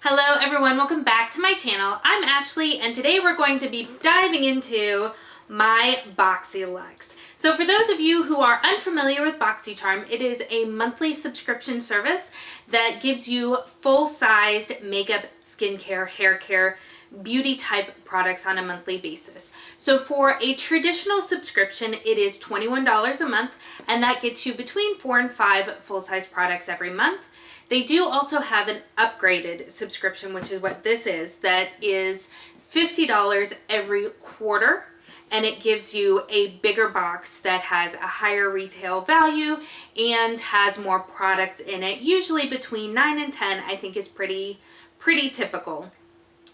Hello everyone, welcome back to my channel. I'm Ashley and today we're going to be diving into my BoxyLux. So for those of you who are unfamiliar with BoxyCharm, it is a monthly subscription service that gives you full-sized makeup, skincare, hair care, beauty type products on a monthly basis. So for a traditional subscription, it is $21 a month, and that gets you between 4 and 5 full-size products every month. They do also have an upgraded subscription, which is what this is, that is $50 every quarter, and it gives you a bigger box that has a higher retail value and has more products in it. Usually between 9 and 10, I think, is pretty typical.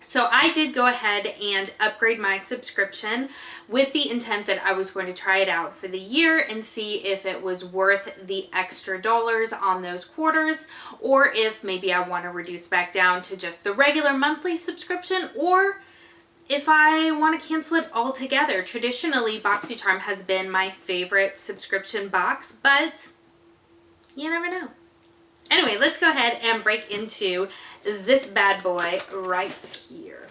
So I did go ahead and upgrade my subscription with the intent that I was going to try it out for the year and see if it was worth the extra dollars on those quarters, or if maybe I want to reduce back down to just the regular monthly subscription, or if I want to cancel it altogether. Traditionally, BoxyCharm has been my favorite subscription box, but you never know. Anyway, let's go ahead and break into this bad boy right here.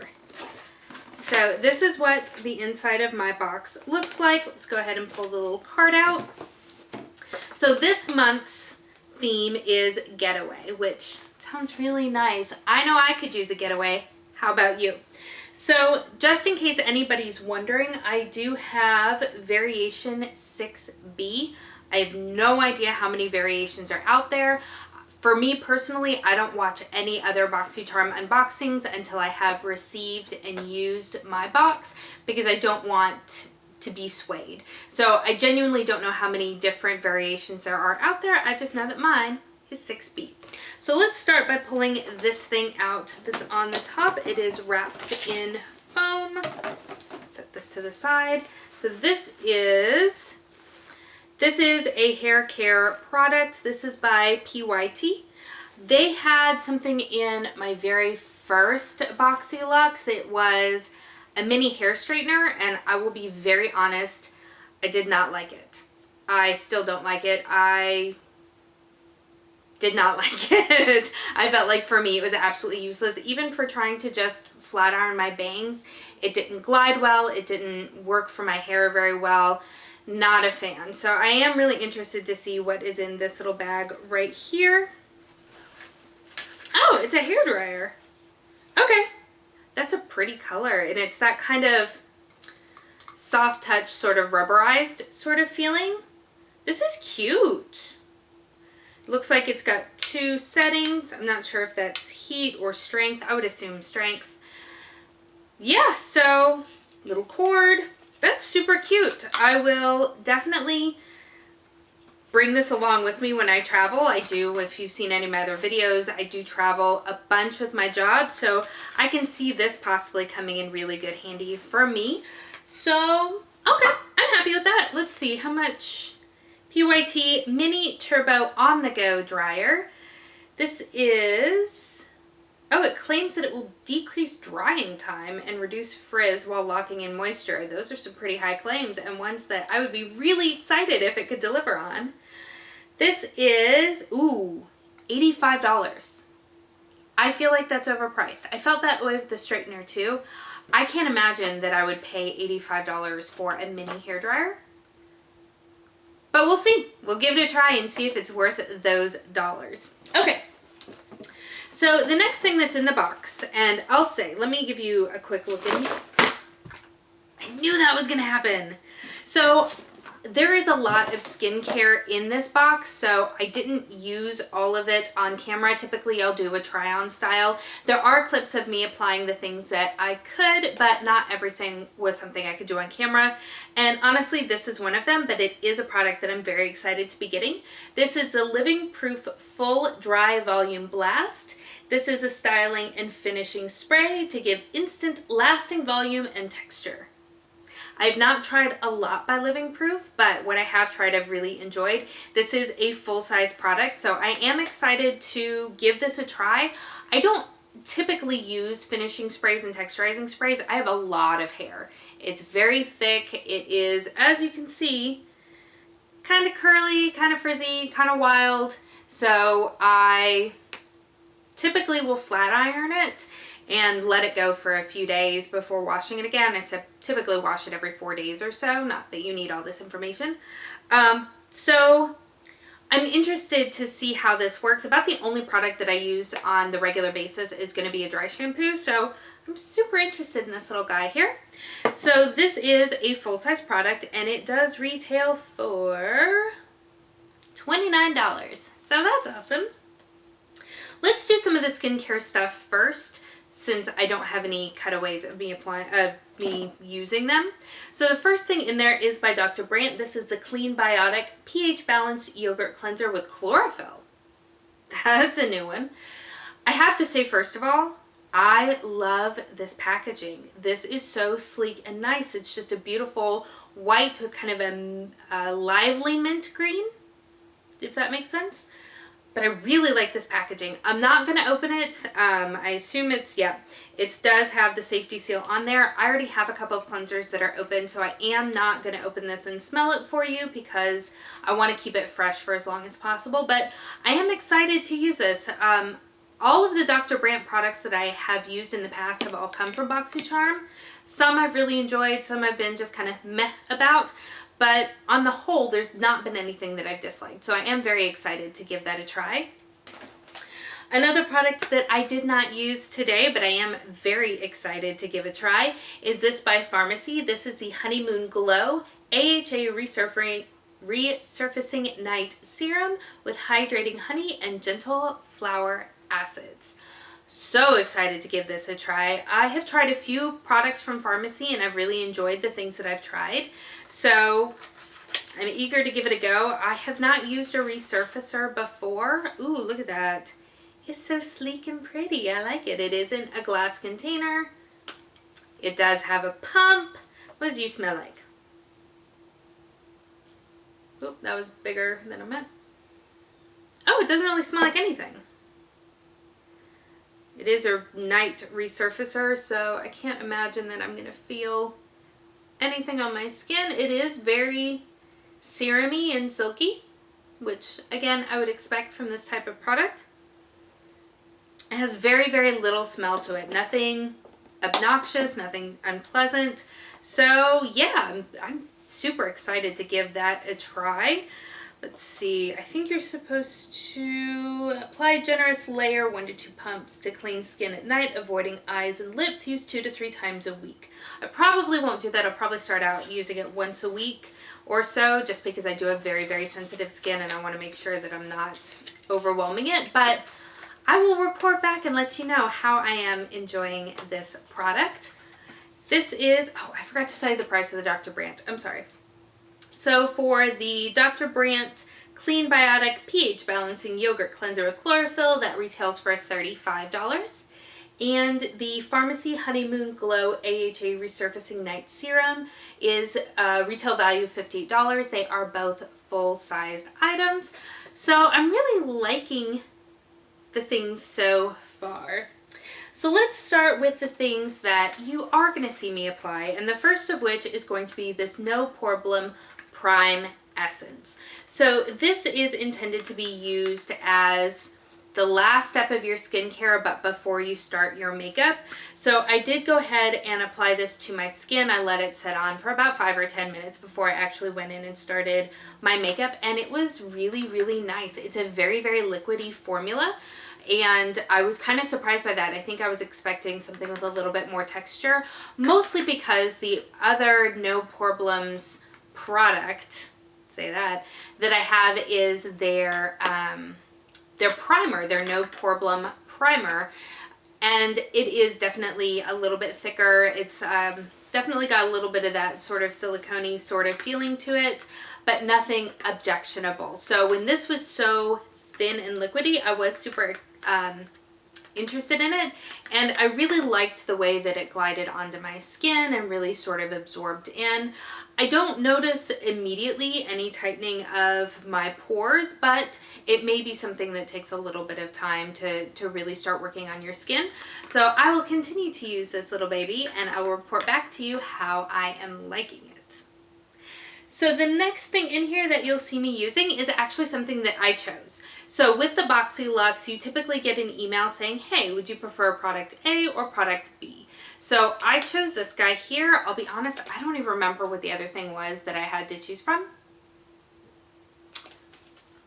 So this is what the inside of my box looks like. Let's go ahead and pull the little card out. So this month's theme is getaway, which sounds really nice. I know I could use a getaway. How about you? So just in case anybody's wondering, I do have variation 6B. I have no idea how many variations are out there. For me personally, I don't watch any other BoxyCharm unboxings until I have received and used my box, because I don't want to be swayed. So I genuinely don't know how many different variations there are out there. I just know that mine is 6B. So let's start by pulling this thing out that's on the top. It is wrapped in foam. Set this to the side. So this is a hair care product. This is by PYT. They had something in my very first BoxyLux. It was a mini hair straightener, and I will be very honest, I did not like it. I still don't like it. I did not like it. I felt like for me it was absolutely useless. Even for trying to just flat iron my bangs, it didn't glide well. It didn't work for my hair very well. Not a fan. So I am really interested to see what is in this little bag right here. Oh, it's a hairdryer. Okay. That's a pretty color, and it's that kind of soft touch, sort of rubberized sort of feeling. This is cute. Looks like it's got 2 settings. I'm not sure if that's heat or strength. I would assume strength. Yeah, so little cord. That's super cute. I will definitely bring this along with me when I travel. I do, if you've seen any of my other videos, I do travel a bunch with my job, so I can see this possibly coming in really good handy for me. So, okay, I'm happy with that. Let's see how much. PYT Mini Turbo On The Go Dryer. This is, oh, it claims that it will decrease drying time and reduce frizz while locking in moisture. Those are some pretty high claims, and ones that I would be really excited if it could deliver on. This is, ooh, $85. I feel like that's overpriced. I felt that way with the straightener too. I can't imagine that I would pay $85 for a mini hairdryer. But we'll see. We'll give it a try and see if it's worth those dollars. Okay. So the next thing that's in the box, and I'll say, let me give you a quick look in here. I knew that was going to happen. So there is a lot of skincare in this box, so I didn't use all of it on camera. Typically I'll do a try-on style. There are clips of me applying the things that I could, but not everything was something I could do on camera. And honestly, this is one of them, but it is a product that I'm very excited to be getting. This is the Living Proof Full Dry Volume Blast. This is a styling and finishing spray to give instant lasting volume and texture. I've not tried a lot by Living Proof, but what I have tried I've really enjoyed. This is a full-size product, so I am excited to give this a try. I don't typically use finishing sprays and texturizing sprays. I have a lot of hair. It's very thick. It is, as you can see, kind of curly, kind of frizzy, kind of wild. So I typically will flat iron it and let it go for a few days before washing it again. I typically wash it every 4 days or so, not that you need all this information. So I'm interested to see how this works. About the only product that I use on the regular basis is going to be a dry shampoo, so I'm super interested in this little guy here. So this is a full-size product, and it does retail for $29, so that's awesome. Let's do some of the skincare stuff first, since I don't have any cutaways of me using them. So the first thing in there is by Dr. Brandt. This is the Clean Biotic pH Balanced Yogurt Cleanser with Chlorophyll. That's a new one. I have to say, first of all, I love this packaging. This is so sleek and nice. It's just a beautiful white with kind of a lively mint green, if that makes sense. But I really like this packaging. I'm not going to open it. I assume it's, yeah, it does have the safety seal on there. I already have a couple of cleansers that are open, so I am not going to open this and smell it for you because I want to keep it fresh for as long as possible. But I am excited to use this. All of the Dr. Brandt products that I have used in the past have all come from BoxyCharm. Some I've really enjoyed, some I've been just kind of meh about. But on the whole, there's not been anything that I've disliked. So I am very excited to give that a try. Another product that I did not use today, but I am very excited to give a try, is this by Pharmacy. This is the Honeymoon Glow AHA Resurfacing Night Serum with hydrating honey and gentle flower acids. So excited to give this a try. I have tried a few products from Pharmacy and I've really enjoyed the things that I've tried. So I'm eager to give it a go. I have not used a resurfacer before. Ooh, look at that. It's so sleek and pretty. I like it. It is in a glass container. It does have a pump. What does you smell like? Oop, that was bigger than I meant. Oh, it doesn't really smell like anything. It is a night resurfacer, so I can't imagine that I'm going to feel anything on my skin. It is very serum-y and silky, which again I would expect from this type of product. It has very, very little smell to it. Nothing obnoxious, nothing unpleasant. So yeah, I'm super excited to give that a try. Let's see, I think you're supposed to apply a generous layer, 1 to 2 pumps to clean skin at night, avoiding eyes and lips. Use 2 to 3 times a week. I probably won't do that. I'll probably start out using it once a week or so, just because I do have very, very sensitive skin and I want to make sure that I'm not overwhelming it. But I will report back and let you know how I am enjoying this product. This is, oh, I forgot to tell you the price of the Dr. Brandt. I'm sorry. So for the Dr. Brandt Clean Biotic pH Balancing Yogurt Cleanser with Chlorophyll, that retails for $35. And the Pharmacy Honeymoon Glow AHA Resurfacing Night Serum is retail value of $58. They are both full-sized items. So I'm really liking the things so far. So let's start with the things that you are going to see me apply. And the first of which is going to be this No Problem Prime Essence. So this is intended to be used as the last step of your skincare, but before you start your makeup. So I did go ahead and apply this to my skin. I let it sit on for about 5 or 10 minutes before I actually went in and started my makeup, and it was really, really nice. It's a very, very liquidy formula, and I was kind of surprised by that. I think I was expecting something with a little bit more texture, mostly because the other No Problems product, that I have is their primer, their No Problem primer, and it is definitely a little bit thicker. It's definitely got a little bit of that sort of silicone-y sort of feeling to it, but nothing objectionable. So when this was so thin and liquidy, I was super interested in it, and I really liked the way that it glided onto my skin and really sort of absorbed in. I don't notice immediately any tightening of my pores, but it may be something that takes a little bit of time to really start working on your skin. So I will continue to use this little baby, and I will report back to you how I am liking it. So the next thing in here that you'll see me using is actually something that I chose. So with the BoxyLux, you typically get an email saying, hey, would you prefer product A or product B? So I chose this guy here. I'll be honest, I don't even remember what the other thing was that I had to choose from.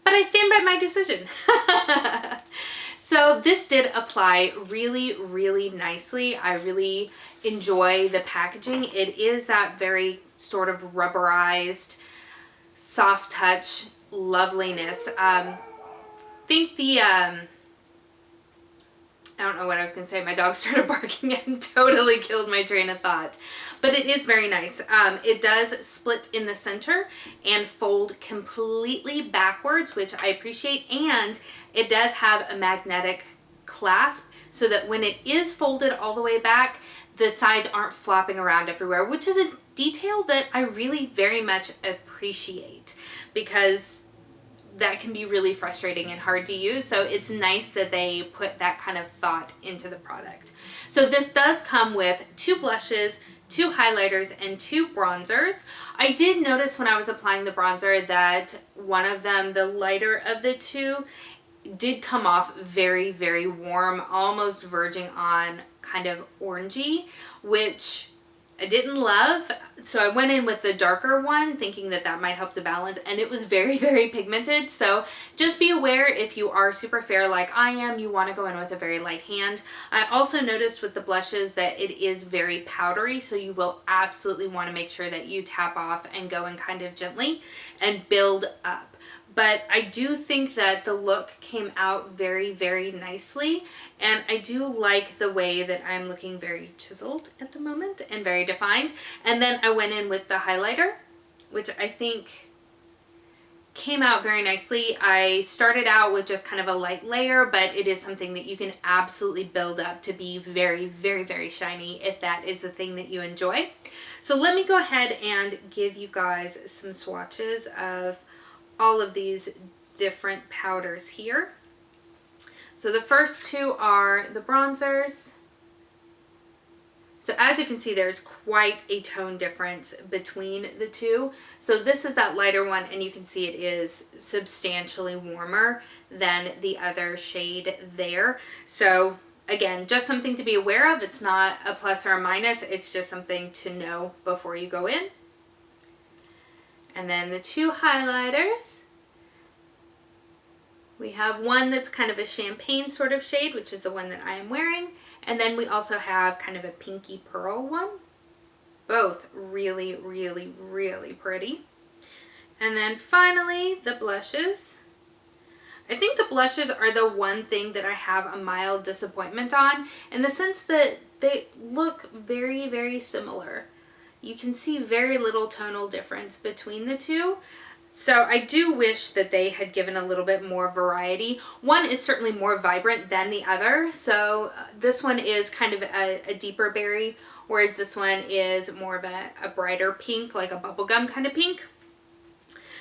But I stand by my decision. So this did apply really, really nicely. I really enjoy the packaging. It is that very sort of rubberized, soft touch loveliness. Think the, I don't know what I was going to say. My dog started barking and totally killed my train of thought. But it is very nice. It does split in the center and fold completely backwards, which I appreciate. And it does have a magnetic clasp so that when it is folded all the way back, the sides aren't flopping around everywhere, which is a detail that I really very much appreciate because that can be really frustrating and hard to use. So it's nice that they put that kind of thought into the product. So this does come with 2 blushes, 2 highlighters, and 2 bronzers. I did notice when I was applying the bronzer that one of them, the lighter of the 2, did come off very, very warm, almost verging on kind of orangey, which I didn't love. So I went in with the darker one thinking that that might help to balance, and it was very, very pigmented. So just be aware if you are super fair like I am, you want to go in with a very light hand. I also noticed with the blushes that it is very powdery, so you will absolutely want to make sure that you tap off and go in kind of gently and build up. But I do think that the look came out very, very nicely. And I do like the way that I'm looking very chiseled at the moment and very defined. And then I went in with the highlighter, which I think came out very nicely. I started out with just kind of a light layer, but it is something that you can absolutely build up to be very, very, very shiny if that is the thing that you enjoy. So let me go ahead and give you guys some swatches of all of these different powders here. So the first 2 are the bronzers. So as you can see, there's quite a tone difference between the 2. So this is that lighter one, and you can see it is substantially warmer than the other shade there. So again, just something to be aware of. It's not a plus or a minus. It's just something to know before you go in. And then the 2 highlighters. We have one that's kind of a champagne sort of shade, which is the one that I am wearing. And then we also have kind of a pinky pearl one. Both really, really, really pretty. And then finally, the blushes. I think the blushes are the one thing that I have a mild disappointment on, in the sense that they look very, very similar. You can see very little tonal difference between the 2. So I do wish that they had given a little bit more variety. One is certainly more vibrant than the other. So this one is kind of a deeper berry, whereas this one is more of a brighter pink, like a bubblegum kind of pink.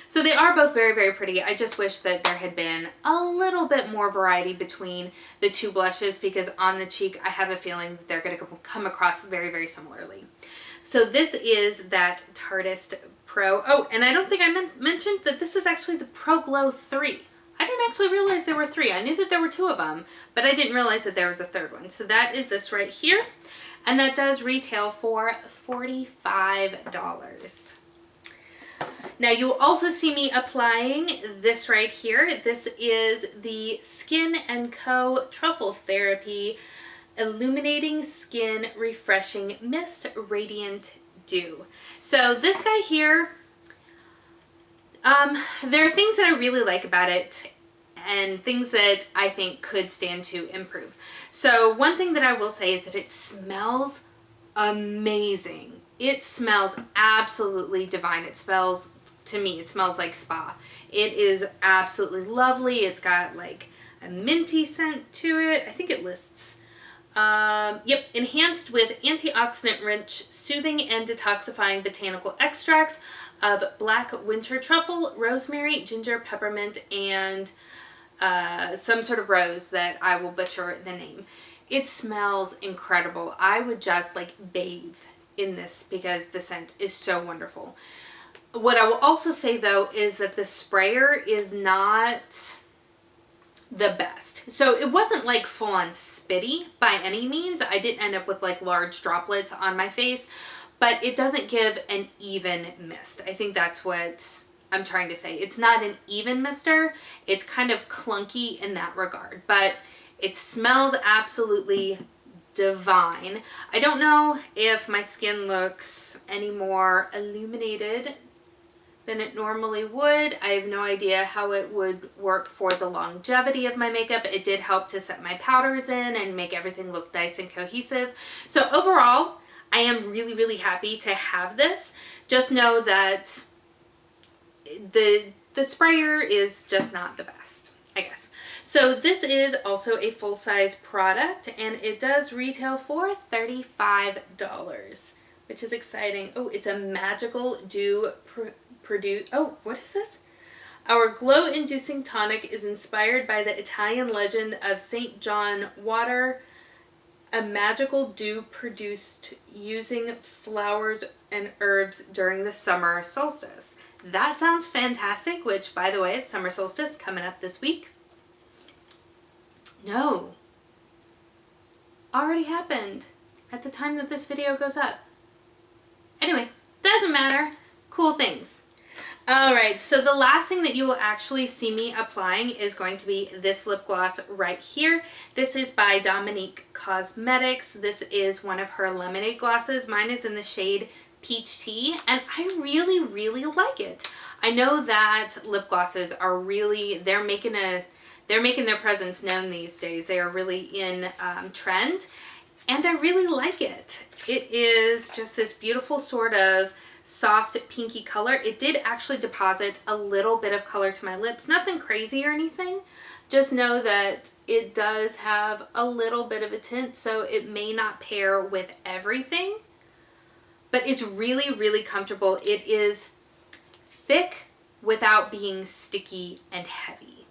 So they are both very, very pretty. I just wish that there had been a little bit more variety between the 2 blushes, because on the cheek, I have a feeling that they're going to come across very, very similarly. So this is that Tartist Pro. Oh, and I don't think I mentioned that this is actually the Pro Glow 3. I didn't actually realize there were 3. I knew that there were 2 of them, but I didn't realize that there was a 3rd one. So that is this right here, and that does retail for $45. Now you'll also see me applying this right here. This is the Skin & Co. Truffle Therapy Illuminating Skin Refreshing Mist Radiant Dew. So this guy here, there are things that I really like about it and things that I think could stand to improve. So one thing that I will say is that it smells amazing. It smells absolutely divine. It smells, to me, it smells like spa. It is absolutely lovely. It's got like a minty scent to it. I think it lists enhanced with antioxidant-rich, soothing and detoxifying botanical extracts of black winter truffle, rosemary, ginger, peppermint, and some sort of rose that I will butcher the name. It smells incredible. I would just like bathe in this because the scent is so wonderful. What I will also say though is that the sprayer is not the best. So it wasn't like full on spitty by any means. I didn't end up with like large droplets on my face, but it doesn't give an even mist. I think that's what I'm trying to say. It's not an even mister. It's kind of clunky in that regard, but it smells absolutely divine. I don't know if my skin looks any more illuminated than it normally would. I have no idea how it would work for the longevity of my makeup. It did help to set my powders in and make everything look nice and cohesive. So overall, I am really, really happy to have this. Just know that the sprayer is just not the best, I guess. So this is also a full-size product, and it does retail for $35, which is exciting. Oh, it's a magical dew produce. Oh, what is this? Our glow-inducing tonic is inspired by the Italian legend of St. John water, a magical dew produced using flowers and herbs during the summer solstice. That sounds fantastic, which, by the way, it's summer solstice coming up this week. No. Already happened at the time that this video goes up. Anyway, doesn't matter. Cool things. Alright, so the last thing that you will actually see me applying is going to be this lip gloss right here. This is by Dominique Cosmetics. This is one of her lemonade glosses. Mine is in the shade Peach Tea, and I really, really like it. I know that lip glosses are really, they're making their presence known these days. They are really in trend, and I really like it. It is just this beautiful sort of soft pinky color. It did actually deposit a little bit of color to my lips. Nothing crazy or anything. Just know that it does have a little bit of a tint, so it may not pair with everything, but it's really, really comfortable. It is thick without being sticky and heavy.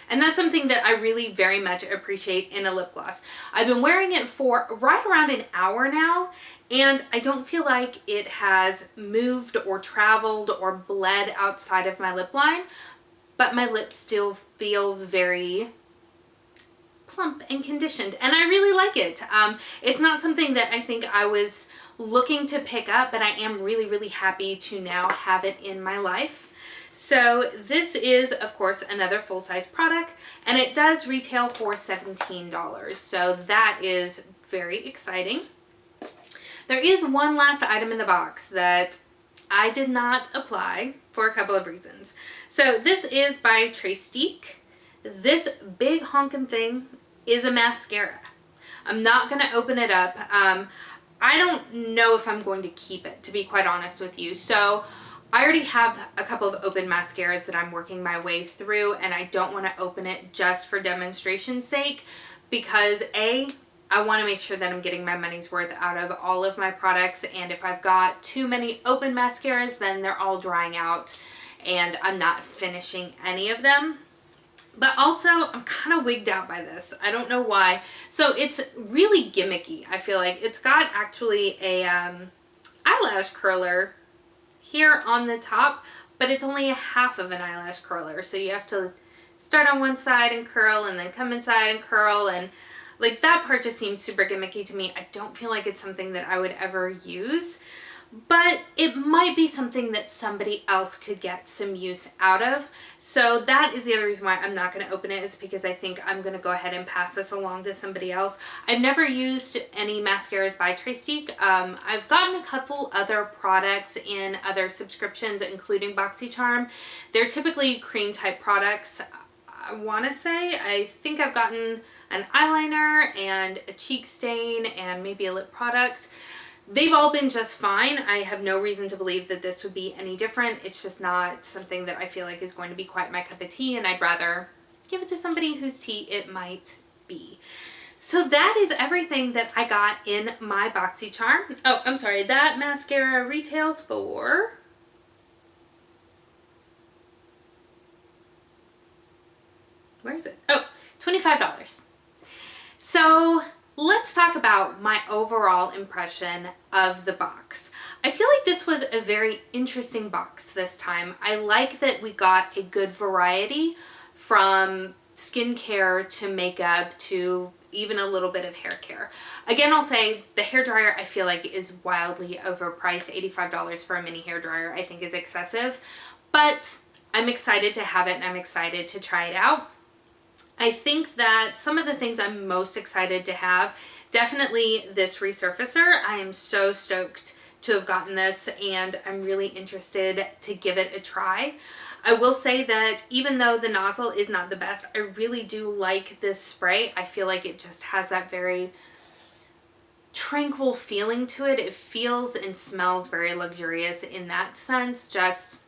And that's something that I really very much appreciate in a lip gloss. I've been wearing it for right around an hour now, and I don't feel like it has moved or traveled or bled outside of my lip line, but my lips still feel very plump and conditioned, and I really like it. It's not something that I think I was looking to pick up, but I am really, really happy to now have it in my life. So this is, of course, another full-size product, and it does retail for $17. So that is very exciting. There is one last item in the box that I did not apply for a couple of reasons. So this is by Trestique. This big honkin' thing is a mascara. I'm not going to open it up. I don't know if I'm going to keep it, to be quite honest with you. So I already have a couple of open mascaras that I'm working my way through, and I don't want to open it just for demonstration's sake because A, I want to make sure that I'm getting my money's worth out of all of my products, and if I've got too many open mascaras, then they're all drying out and I'm not finishing any of them. But also, I'm kind of wigged out by this. I don't know why. So it's really gimmicky, I feel like. It's got actually a eyelash curler here on the top, but it's only a half of an eyelash curler. So you have to start on one side and curl and then come inside and curl, and like that part just seems super gimmicky to me. I don't feel like it's something that I would ever use, but it might be something that somebody else could get some use out of. So that is the other reason why I'm not going to open it, is because I think I'm going to go ahead and pass this along to somebody else. I've never used any mascaras by Trestique. I've gotten a couple other products in other subscriptions, including BoxyCharm. They're typically cream type products. I want to say, I think I've gotten an eyeliner and a cheek stain and maybe a lip product. They've all been just fine. I have no reason to believe that this would be any different. It's just not something that I feel like is going to be quite my cup of tea, and I'd rather give it to somebody whose tea it might be. So that is everything that I got in my BoxyCharm. Oh, I'm sorry. That mascara retails for... where is it? Oh, $25. So let's talk about my overall impression of the box. I feel like this was a very interesting box this time. I like that we got a good variety from skincare to makeup to even a little bit of hair care. Again, I'll say the hair dryer I feel like is wildly overpriced. $85 for a mini hair dryer I think is excessive, but I'm excited to have it and I'm excited to try it out. I think that some of the things I'm most excited to have, definitely this resurfacer. I am so stoked to have gotten this and I'm really interested to give it a try. I will say that even though the nozzle is not the best, I really do like this spray. I feel like it just has that very tranquil feeling to it. It feels and smells very luxurious in that sense. Just,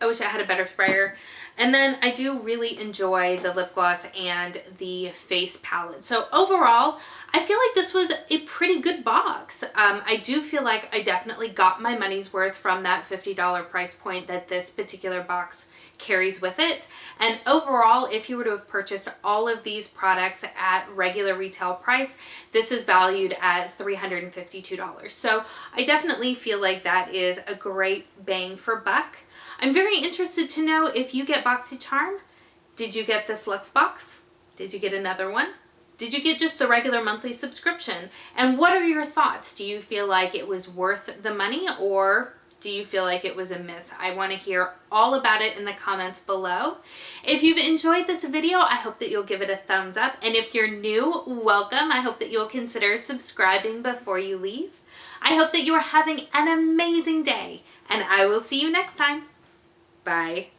I wish I had a better sprayer. And then I do really enjoy the lip gloss and the face palette. So overall, I feel like this was a pretty good box. I do feel like I definitely got my money's worth from that $50 price point that this particular box carries with it. And overall, if you were to have purchased all of these products at regular retail price, this is valued at $352. So I definitely feel like that is a great bang for buck. I'm very interested to know if you get BoxyCharm. Did you get this Lux box? Did you get another one? Did you get just the regular monthly subscription? And what are your thoughts? Do you feel like it was worth the money or do you feel like it was a miss? I want to hear all about it in the comments below. If you've enjoyed this video, I hope that you'll give it a thumbs up. And if you're new, welcome. I hope that you'll consider subscribing before you leave. I hope that you are having an amazing day and I will see you next time. Bye.